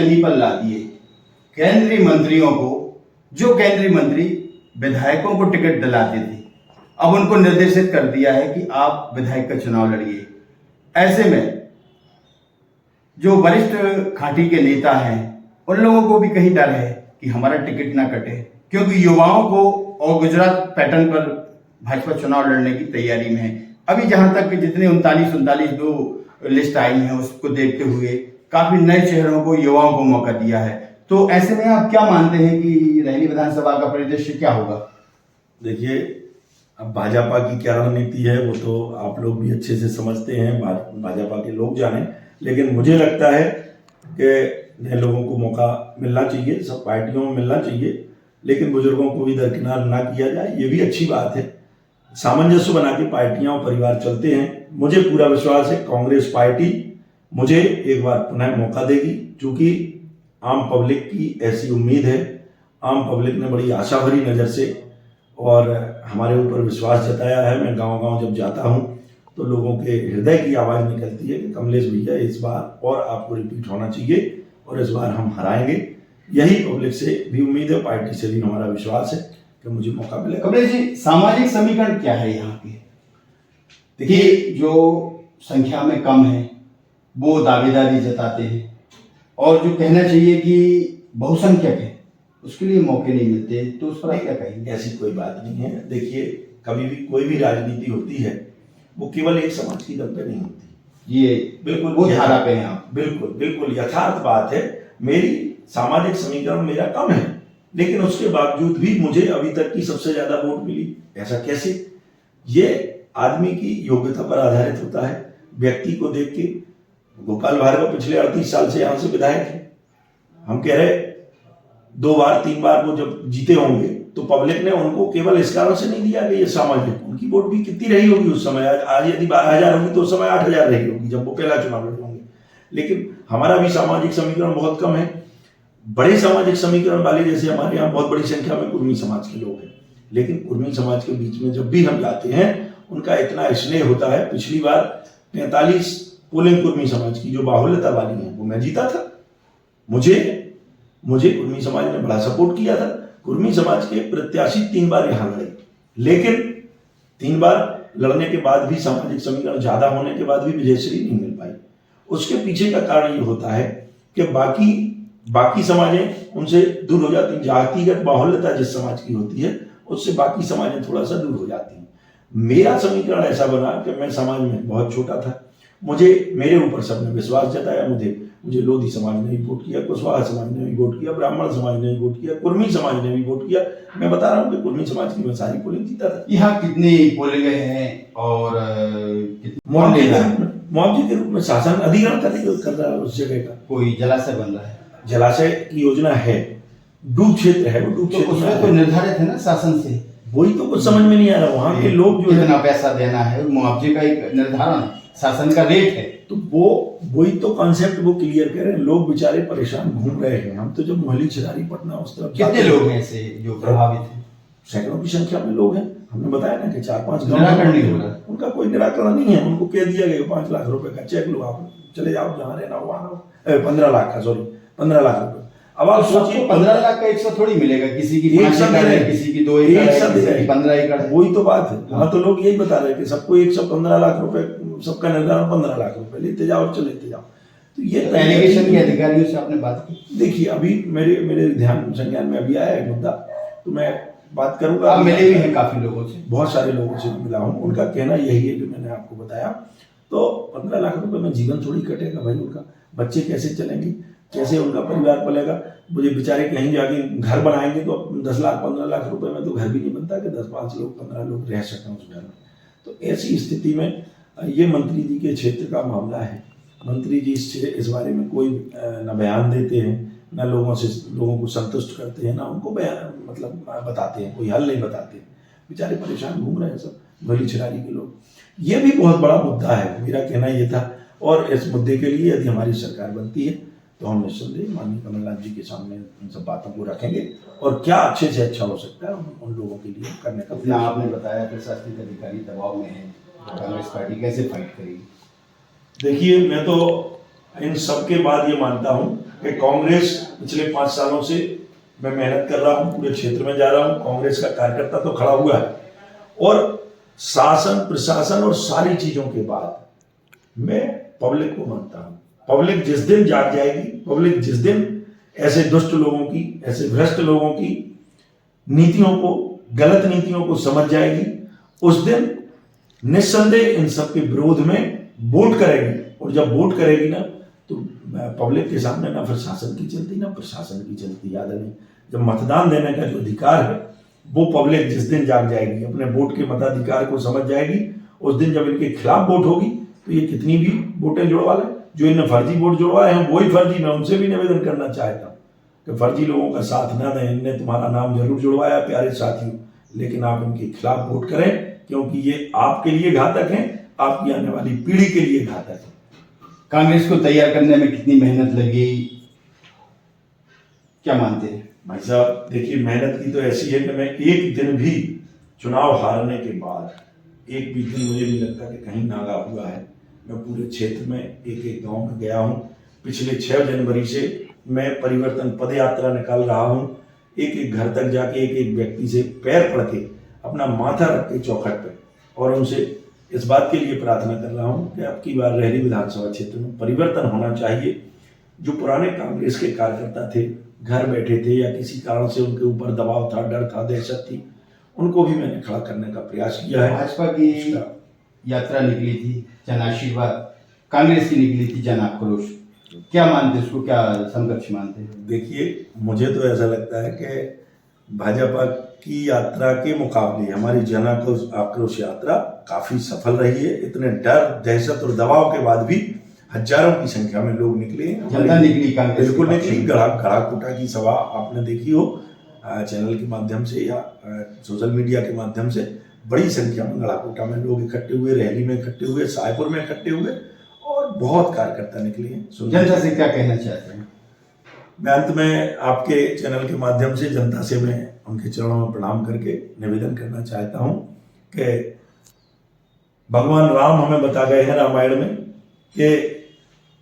जमी पर ला दिए। केंद्रीय मंत्रियों को, जो केंद्रीय मंत्री विधायकों को टिकट दिलाते थे, अब उनको निर्देशित कर दिया है कि आप विधायक का चुनाव लड़िए। ऐसे में जो वरिष्ठ खांटी के नेता हैं, उन लोगों को भी कहीं डर है कि हमारा टिकट ना कटे, क्योंकि युवाओं को और गुजरात पैटर्न पर भाजपा चुनाव लड़ने की तैयारी में है। अभी जहां तक जितने 39 जो लिस्ट आई है उसको देखते हुए काफी नए चेहरों को, युवाओं को मौका दिया है। तो ऐसे में आप क्या मानते हैं कि रहली विधानसभा का परिदृश्य क्या होगा? देखिए, अब भाजपा की क्या रणनीति है वो तो आप लोग भी अच्छे से समझते हैं, भाजपा के लोग जाने। लेकिन मुझे लगता है कि नए लोगों को मौका मिलना चाहिए, सब पार्टियों में मिलना चाहिए, लेकिन बुजुर्गों को भी दरकिनार ना किया जाए, ये भी अच्छी बात है। सामंजस्य बना के पार्टियां और परिवार चलते हैं। मुझे पूरा विश्वास है कांग्रेस पार्टी मुझे एक बार पुनः मौका देगी, क्योंकि आम पब्लिक की ऐसी उम्मीद है। आम पब्लिक ने बड़ी आशा भरी नज़र से और हमारे ऊपर विश्वास जताया है। मैं गांव-गांव जब जाता हूं तो लोगों के हृदय की आवाज़ निकलती है कि कमलेश भैया इस बार और आपको रिपीट होना चाहिए और इस बार हम हराएंगे। यही पब्लिक से भी उम्मीद है, पार्टी से भी हमारा विश्वास है कि मुझे मौका मिलेगा। कमलेश जी, सामाजिक समीकरण क्या है यहाँ पे? देखिए, जो संख्या में कम है वो दावेदारी जताते हैं, और जो कहना चाहिए कि बहुसंख्यक है उसके लिए मौके नहीं मिलते, तो उस पर क्या कहेंगे? ऐसी कोई बात नहीं है। देखिए, कभी भी कोई भी राजनीति होती है वो केवल एक समाज की दम पे नहीं होती। ये बिल्कुल वो धारा पे हैं आप। बिल्कुल बिल्कुल यथार्थ बात है। मेरी सामाजिक समीकरण मेरा कम है, लेकिन उसके बावजूद भी मुझे अभी तक की सबसे ज्यादा वोट मिली। ऐसा कैसे? ये आदमी की योग्यता पर आधारित होता है, व्यक्ति को देख के। गोपाल भार्गव पिछले 38 साल से यहाँ से विधायक है। हम कह रहे 2 बार 3 बार वो जब जीते होंगे तो पब्लिक ने उनको केवल इस कारण से नहीं दिया कि ये सामाजिक, उनकी वोट भी कितनी रही होगी उस समय। आज यदि 12,000 होगी तो उस समय 8,000 रही होगी जब वो पहला चुनाव लड़े होंगे। लेकिन हमारा भी सामाजिक समीकरण बहुत कम है। बड़े सामाजिक समीकरण वाले, जैसे हमारे यहाँ बहुत बड़ी संख्या में कुर्मी समाज के लोग हैं, लेकिन कुर्मी समाज के बीच में जब भी हम जाते हैं उनका इतना स्नेह होता है। पिछली बार 43 पोलिंग कुर्मी समाज की जो बाहुल्यता वाली है वो मैं जीता था। मुझे कुर्मी समाज ने बड़ा सपोर्ट किया था। कुर्मी समाज के प्रत्याशी 3 बार यहाँ लड़े, लेकिन 3 बार लड़ने के बाद भी सामाजिक समीकरण ज्यादा होने के बाद भी विजयश्री नहीं मिल पाई। उसके पीछे का कारण ये होता है कि बाकी समाजें उनसे दूर हो जाती हैं। जातिगत बाहुल्यता जिस समाज की होती है उससे बाकी समाजें थोड़ा सा दूर हो जाती हैं। मेरा समीकरण ऐसा बना कि मैं समाज में बहुत छोटा था, मेरे ऊपर सबने विश्वास जताया। मुझे लोधी समाज ने भी वोट किया, कुशवाहा समाज ने भी वोट किया, ब्राह्मण समाज ने भी वोट किया, कुर्मी समाज ने भी वोट किया। मैं बता रहा हूँ कि कुर्मी समाज की मैं सारी पोलिंग जीता था। यहाँ कितनी पोलिंग हैं और मुआवजे के रूप में शासन अधिग्रहण कर रहा है उस जगह का। कोई जलाशय बन रहा है, जलाशय की योजना है, डूब क्षेत्र है, वो डूब क्षेत्र तो निर्धारित है ना शासन से। वही तो कुछ समझ में नहीं आ रहा। वहाँ के लोग जो कितना पैसा देना है, मुआवजे का एक निर्धारण है, शासन का रेट है। तो वही तो कॉन्सेप्ट वो क्लियर कर रहे हैं। लोग बेचारे परेशान घूम रहे हैं। हम तो जब मोहाली छिरारी पटना उस तरफ कितने लोग हैं ऐसे जो प्रभावित हैं? सैकड़ों की संख्या में लोग हैं। हमने बताया ना कि 4-5 निराकरण नहीं हो रहा। उनका कोई निराकरण नहीं है। उनको कह दिया गया 5 लाख रुपए का चेक लो, आप चले जाओ जहाँ रहना वहाँ रहो। 15 लाख का, सॉरी 15 लाख रुपए। अब आप सोचिए 15 लाख का 100 थोड़ी मिलेगा। किसी की 5 एकड़ है, किसी की 2 एकड़ है, किसी की 15 एकड़ है। वही तो बात है। वहाँ तो लोग यही बता रहे हैं कि सबको 115 लाख रुपए, सबका निर्धारण 15 लाख रुपए, लेते जाओ चलेते जाओ। तो ये एलिगेशन के अधिकारियों से आपने बात की? देखिए, अभी मेरे ध्यान संज्ञान में अभी आया है मुद्दा, तो मैं बात करूंगा। आप मिले भी हैं काफी लोगों से? बहुत सारे लोगों से मिला हूँ। उनका कहना यही है जो मैंने आपको बताया। तो 15 लाख रुपए में जीवन थोड़ी कटेगा भाई। उनका बच्चे कैसे चलेंगे, कैसे उनका परिवार पलेगा? मुझे बेचारे कहीं जाके घर बनाएंगे तो 10 लाख 15 लाख रुपए में तो घर भी नहीं बनता कि 10-5 लोग 15 लोग रह सकें उस घर में। तो ऐसी स्थिति में ये मंत्री जी के क्षेत्र का मामला है। मंत्री जी इस बारे में कोई न बयान देते हैं, न लोगों को संतुष्ट करते हैं, ना उनको बयान मतलब बताते हैं, कोई हल नहीं बताते। बेचारे परेशान घूम रहे हैं सब मोहाली छिरारी के लोग। ये भी बहुत बड़ा मुद्दा है। मेरा कहना ये था, और इस मुद्दे के लिए यदि हमारी सरकार बनती है तो हम निस्संदेह माननीय कमलनाथ जी के सामने इन सब बातों को रखेंगे और क्या अच्छे से अच्छा हो सकता है उन लोगों के लिए करने का। आपने बताया प्रशासनिक अधिकारी दबाव में है, कांग्रेस पार्टी कैसे फाइट करेगी? देखिए, मैं तो इन सब के बाद ये मानता हूँ कि कांग्रेस पिछले 5 सालों से मैं मेहनत कर रहा हूं, पूरे क्षेत्र में जा रहा हूं, कांग्रेस का कार्यकर्ता तो खड़ा हुआ है और शासन प्रशासन और सारी चीजों के बाद मैं पब्लिक को मानता हूं। पब्लिक जिस दिन जाग जाएगी, पब्लिक जिस दिन ऐसे दुष्ट लोगों की, ऐसे भ्रष्ट लोगों की नीतियों को, गलत नीतियों को समझ जाएगी, उस दिन निस्संदेह इन सब के विरोध में वोट करेगी। और जब वोट करेगी ना, तो पब्लिक के सामने ना फिर शासन की चलती ना प्रशासन की चलती। याद नहीं, जब मतदान देने का जो अधिकार है वो पब्लिक जिस दिन जाग जाएगी, अपने वोट के मताधिकार को समझ जाएगी, उस दिन जब इनके खिलाफ वोट होगी तो ये कितनी भी वोटें जुड़वा लें। जो इन्हें फर्जी वोट जुड़वाए हैं वही फर्जी, मैं उनसे भी निवेदन करना चाहता हूँ कि फर्जी लोगों का साथ न दें। इनने तुम्हारा नाम जरूर जुड़वाया प्यारे साथियों, लेकिन आप इनके खिलाफ वोट करें, क्योंकि ये आपके लिए घातक हैं, आपकी आने वाली पीढ़ी के लिए घातक है। कांग्रेस को तैयार करने में कितनी मेहनत लगी, क्या मानते हैं? भाई साहब देखिए, मेहनत की तो ऐसी है कि मैं एक दिन भी चुनाव हारने के बाद एक भी दिन मुझे नहीं लगता कि कहीं नागा हुआ है। मैं पूरे क्षेत्र में एक एक गांव में गया हूं। पिछले 6 जनवरी से मैं परिवर्तन पद यात्रा निकाल रहा हूं। एक एक घर तक जाके एक एक व्यक्ति से पैर पड़ के, अपना माथा रख के चौखट पे, और उनसे इस बात के लिए प्रार्थना कर रहा हूं कि अब की बार रेहली विधानसभा क्षेत्र में परिवर्तन होना चाहिए। जो पुराने कांग्रेस के कार्यकर्ता थे, घर बैठे थे या किसी कारण से उनके ऊपर दबाव था, डर था, दहशत थी, उनको भी मैंने खड़ा करने का प्रयास किया है। भाजपा की यात्रा निकली थी जन आशीर्वाद, कांग्रेस की निकली थी जन आक्रोश, क्या मानते हैं उसको, क्या समकक्ष मानते हैं? देखिए, मुझे तो ऐसा लगता है कि भाजपा की यात्रा के मुकाबले हमारी जन आक्रोश यात्रा काफी सफल रही है। इतने डर, दहशत और दबाव के बाद भी हजारों की संख्या में लोग निकले, जनता निकली, कांग्रेस बिल्कुल निकली। गढ़ाकोटा की सभा आपने देखी हो चैनल के माध्यम से या सोशल मीडिया के माध्यम से, बड़ी संख्या में गढ़ाकोटा में लोग इकट्ठे हुए, रैली में इकट्ठे हुए, सायपुर में इकट्ठे हुए और बहुत कार्यकर्ता निकले हैं। जनता से क्या कहना चाहते हैं? मैं अंत में आपके चैनल के माध्यम से जनता से मैं उनके चरणों में प्रणाम करके निवेदन करना चाहता हूं कि भगवान राम हमें बता गए हैं रामायण में कि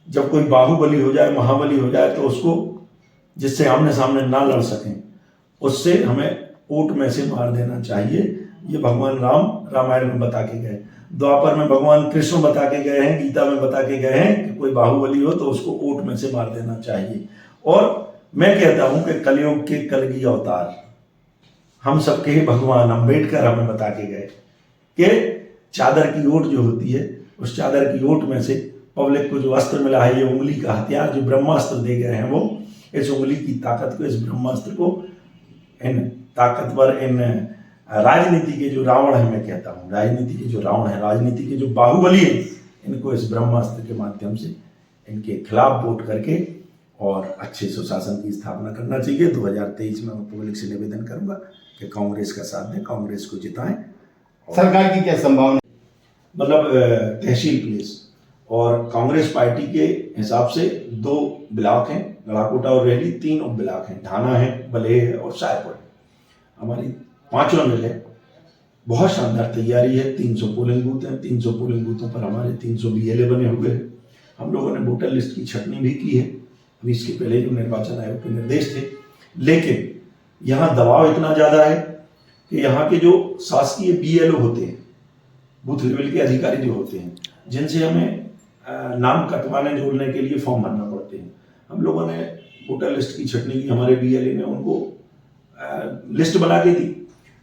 जब कोई बाहुबली हो जाए, महाबली हो जाए, तो उसको जिससे आमने सामने ना लड़ सकें, उससे हमें ऊंट में से मार देना चाहिए। ये भगवान राम रामायण में बता के गए। द्वापर में भगवान कृष्ण बता के गए हैं, गीता में बता के गए हैं कि कोई बाहुबली हो तो उसको ऊंट में से मार देना चाहिए। और मैं कहता हूं कि कलयुग के कलगी अवतार हम सबके भगवान अम्बेडकर हमें बता के गए कि चादर की ओट जो होती है, उस चादर की ओट में से पब्लिक को जो अस्त्र मिला है, ये उंगली का हथियार, जो ब्रह्मास्त्र दे गए हैं, वो इस उंगली की ताकत को, इस ब्रह्मास्त्र को, इन ताकतवर, इन राजनीति के जो रावण है, मैं कहता हूँ राजनीति के जो रावण है, राजनीति के जो बाहुबली है, इनको इस ब्रह्मास्त्र के माध्यम से इनके खिलाफ वोट करके और अच्छे सुशासन की स्थापना करना चाहिए। 2023 में मैं पब्लिक से निवेदन करूंगा कि कांग्रेस का साथ दें, कांग्रेस को जिताएं। सरकार की क्या संभावना? मतलब तहसील प्लेस और कांग्रेस पार्टी के हिसाब से 2 ब्लॉक हैं, गढ़ाकोटा और रेहली, 3 उप ब्लॉक हैं, ढाना है, बलेह है और सायपुर। हमारी 5 मिले बहुत शानदार तैयारी है। 300 पोलिंग बूथ हैं, 300 पोलिंग बूथों पर हमारे 300 BLA बने हुए हैं। हम लोगों ने वोटर लिस्ट की छटनी भी की है, अभी इसके पहले जो निर्वाचन आयोग के निर्देश थे। लेकिन यहाँ दबाव इतना ज़्यादा है कि यहाँ के जो शासकीय BLO होते हैं, बूथ लेवल के अधिकारी जो होते हैं, जिनसे हमें नाम कटवाने जोड़ने के लिए फॉर्म भरना पड़ते हैं, हम लोगों ने वोटर लिस्ट की छटनी की, हमारे BLA ने उनको लिस्ट बना के दी।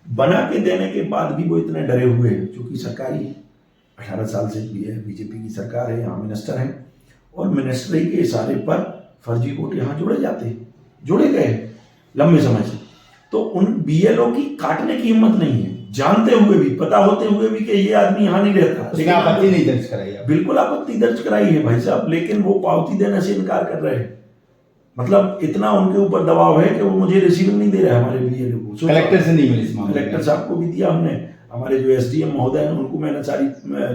बना के देने के बाद भी वो इतने डरे हुए हैं, क्योंकि सरकारी 18 साल से BJP की सरकार है, यहाँ मिनिस्टर हैं और मिनिस्ट्री के इशारे पर फर्जी वोट यहाँ जोड़े जाते हैं, जोड़े गए हैं लंबे समय से। तो उन BLO की काटने की हिम्मत नहीं है, जानते हुए भी, पता होते हुए भी कि ये आदमी यहाँ नहीं रहता। लेकिन आपत्ति नहीं दर्ज कराई? बिल्कुल आपत्ति दर्ज कराई है भाई साहब, लेकिन वो पावती देने से इनकार कर रहे हैं। मतलब इतना उनके ऊपर दबाव है कि वो मुझे रिसीव नहीं दे रहे हमारे BLO को। कलेक्टर से नहीं मिली इस मामले में? कलेक्टर साहब को भी दिया हमने, हमारे जो SDM महोदय हैं उनको मैंने सारी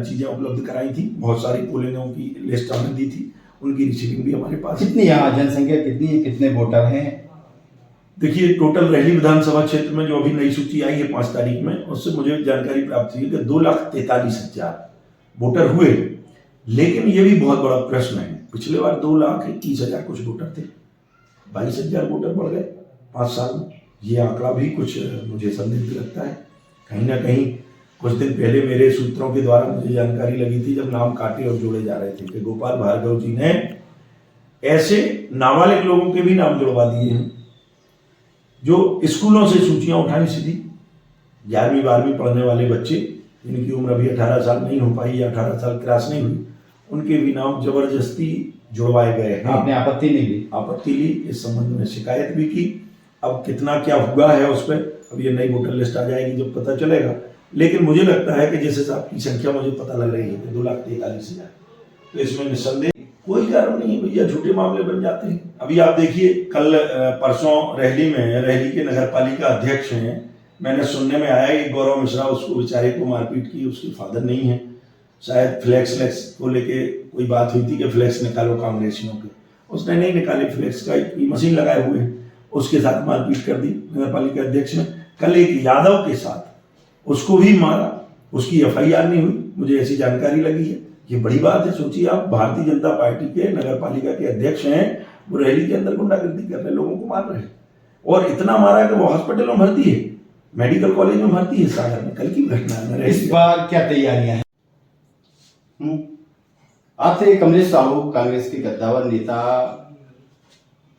चीजें उपलब्ध कराई थी, बहुत सारी पोलिंगों की लिस्ट हमने दी थी, उनकी रिसीविंग भी हमारे पास। कितनी यहाँ जनसंख्या कितनी है, कितने वोटर हैं? देखिए, टोटल रेहली विधानसभा क्षेत्र में जो अभी नई सूची आई है 5 तारीख में, उससे मुझे जानकारी प्राप्त हुई है कि 2,43,000 वोटर हुए। लेकिन ये भी बहुत बड़ा प्रश्न है, पिछले बार 2,21,000 कुछ वोटर थे, 22,000 वोटर बढ़ गए 5 साल में। ये आंकड़ा भी कुछ मुझे संदिग्ध लगता है। कहीं ना कहीं कुछ दिन पहले मेरे सूत्रों के द्वारा मुझे जानकारी लगी थी, जब नाम काटे और जोड़े जा रहे थे, कि गोपाल भार्गव जी ने ऐसे नाबालिग लोगों के भी नाम जुड़वा दिए हैं जो स्कूलों से सूचियां उठाई सीधी। 11वीं 12वीं पढ़ने वाले बच्चे जिनकी उम्र अभी 18 साल नहीं हो पाई या 18 साल क्रॉस नहीं हुई, उनके भी नाम जबरदस्ती जुड़वाए गए हैं। आपने आपत्ति नहीं ली? आपत्ति ली, इस संबंध में शिकायत भी की। अब कितना क्या हुआ है उस पर, अब ये नई वोटर लिस्ट आ जाएगी जब पता चलेगा। लेकिन मुझे लगता है कि जिस हिसाब की संख्या मुझे पता लग रही है 2,43,000, तो इसमें निस्संदेह कोई कारण नहीं है भैया, झूठे मामले बन जाते हैं। अभी आप देखिए, कल परसों रैली के नगर पालिका अध्यक्ष हैं, मैंने सुनने में आया कि गौरव मिश्रा उसको बेचारे को मारपीट की, उसके फादर नहीं है, शायद फ्लैक्स को लेके कोई बात हुई थी कि फ्लैक्स निकालो कांग्रेसियों के, उसने नहीं निकाले फ्लैक्स का, एक मशीन लगाए हुए हैं, उसके साथ मारपीट कर दी नगर पालिका अध्यक्ष ने। कल एक यादव के साथ उसको भी मारा, उसकी FIR नहीं हुई, मुझे ऐसी जानकारी लगी है। ये बड़ी बात है। सोचिए आप, भारतीय जनता पार्टी के नगर पालिका के अध्यक्ष हैं, वो रैली के अंदर गुंडागर्दी कर रहे हैं, लोगों को मार रहे हैं, और इतना मारा कि वो हॉस्पिटल में भर्ती है, मेडिकल कॉलेज में भर्ती है सागर में। कल की घटना है। इस बार क्या तैयारियां हैं? आप थे कमलेश साहू, कांग्रेस के कद्दावर नेता,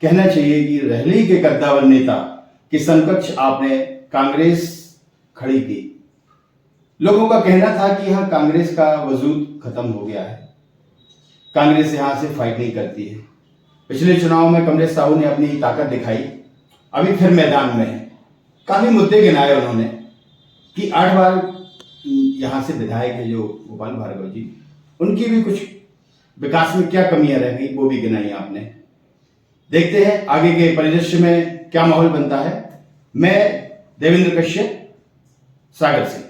कहना चाहिए कि रैली के कद्दावर नेता के समकक्ष आपने कांग्रेस खड़ी की। लोगों का कहना था कि यहां कांग्रेस का वजूद खत्म हो गया है, कांग्रेस यहां से फाइट नहीं करती है। पिछले चुनाव में कमलेश साहू ने अपनी ताकत दिखाई, अभी फिर मैदान में है। काफी मुद्दे गिनाए उन्होंने कि 8 बार यहां से विधायक है जो गोपाल भार्गव जी, उनकी भी कुछ विकास में क्या कमियां रह गई वो भी गिनाई आपने। देखते हैं आगे के परिदृश्य में क्या माहौल बनता है। मैं देवेंद्र कश्यप, सागर से।